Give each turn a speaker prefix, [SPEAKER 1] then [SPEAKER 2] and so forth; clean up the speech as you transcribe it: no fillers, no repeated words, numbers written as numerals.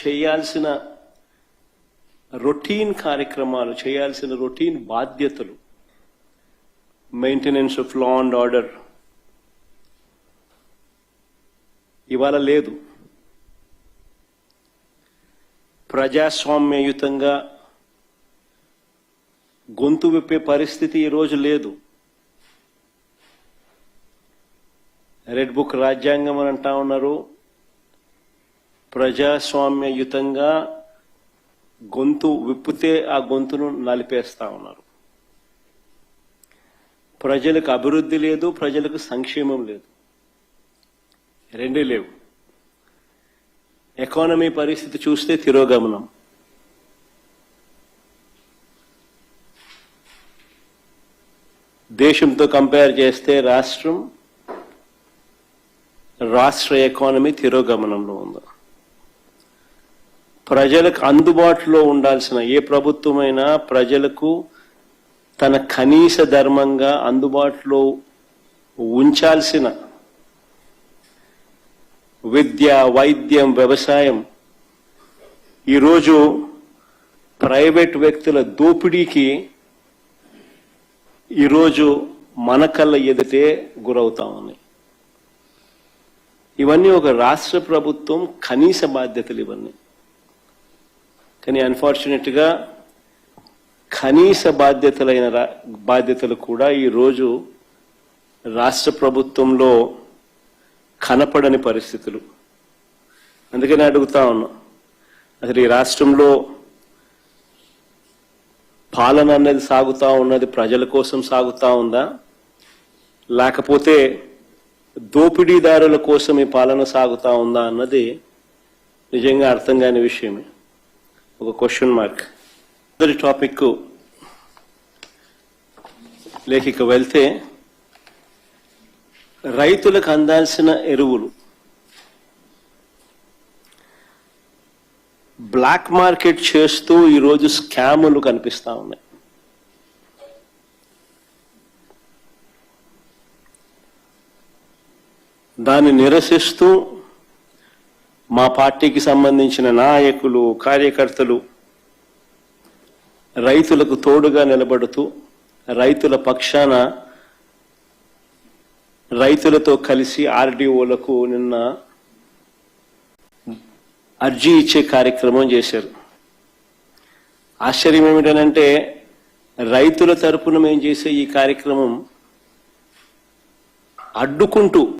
[SPEAKER 1] చేయాల్సిన రొటీన్ కార్యక్రమాలు, చేయాల్సిన రొటీన్ బాధ్యతలు, maintenance of law and order ఇవాళ లేదు. ప్రజాస్వామ్యయుతంగా గొంతు విప్పే పరిస్థితి ఈరోజు లేదు. రెడ్ బుక్ రాజ్యాంగం అని అంటా ఉన్నారు. ప్రజాస్వామ్యయుతంగా గొంతు విప్పితే ఆ గొంతును నలిపేస్తా ఉన్నారు. ప్రజలకు అభివృద్ధి లేదు, ప్రజలకు సంక్షేమం లేదు, రెండే లేవు. ఎకానమీ పరిస్థితి చూస్తే తిరోగమనం. దేశంతో కంపేర్ చేస్తే రాష్ట్ర ఎకానమీ తిరోగమనంలో ఉంది. ప్రజలకు అందుబాటులో ఉండాల్సిన ఏ ప్రభుత్వమైనా ప్రజలకు తన కనీస ధర్మంగా అందుబాటులో ఉంచాల్సిన విద్య, వైద్యం, వ్యవసాయం ఈరోజు ప్రైవేట్ వ్యక్తుల దోపిడీకి ఈరోజు మన కళ్ళ ఎదుటే గురవుతా ఉన్నాయి. ఇవన్నీ ఒక రాష్ట్ర ప్రభుత్వం కనీస బాధ్యతలు ఇవన్నీ. కానీ అన్ఫార్చునేట్గా కనీస బాధ్యతలు కూడా ఈరోజు రాష్ట్ర ప్రభుత్వంలో కనపడని పరిస్థితులు. అందుకని అడుగుతా ఉన్నా, అసలు ఈ రాష్ట్రంలో పాలన అనేది సాగుతా ఉన్నది ప్రజల కోసం సాగుతా ఉందా, లేకపోతే దోపిడీదారుల కోసం ఈ పాలన సాగుతా ఉందా అన్నది నిజంగా అర్థం కాని విషయమే. ఒక క్వశ్చన్ మార్క్. మొదటి టాపిక్ లేఖిక వెళ్తే, రైతులకు అందాల్సిన ఎరువులు బ్లాక్ మార్కెట్ చేస్తూ ఈరోజు స్కాములు కనిపిస్తా ఉన్నాయి. దాన్ని నిరసిస్తూ మా పార్టీకి సంబంధించిన నాయకులు, కార్యకర్తలు రైతులకు తోడుగా నిలబడుతూ రైతుల పక్షాన రైతులతో కలిసి ఆర్డీఓలకు నిన్న అర్జీ ఇచ్చే కార్యక్రమం చేశారు. ఆశ్చర్యం ఏమిటనంటే, రైతుల తరపున మేము చేసే ఈ కార్యక్రమం అడ్డుకుంటూ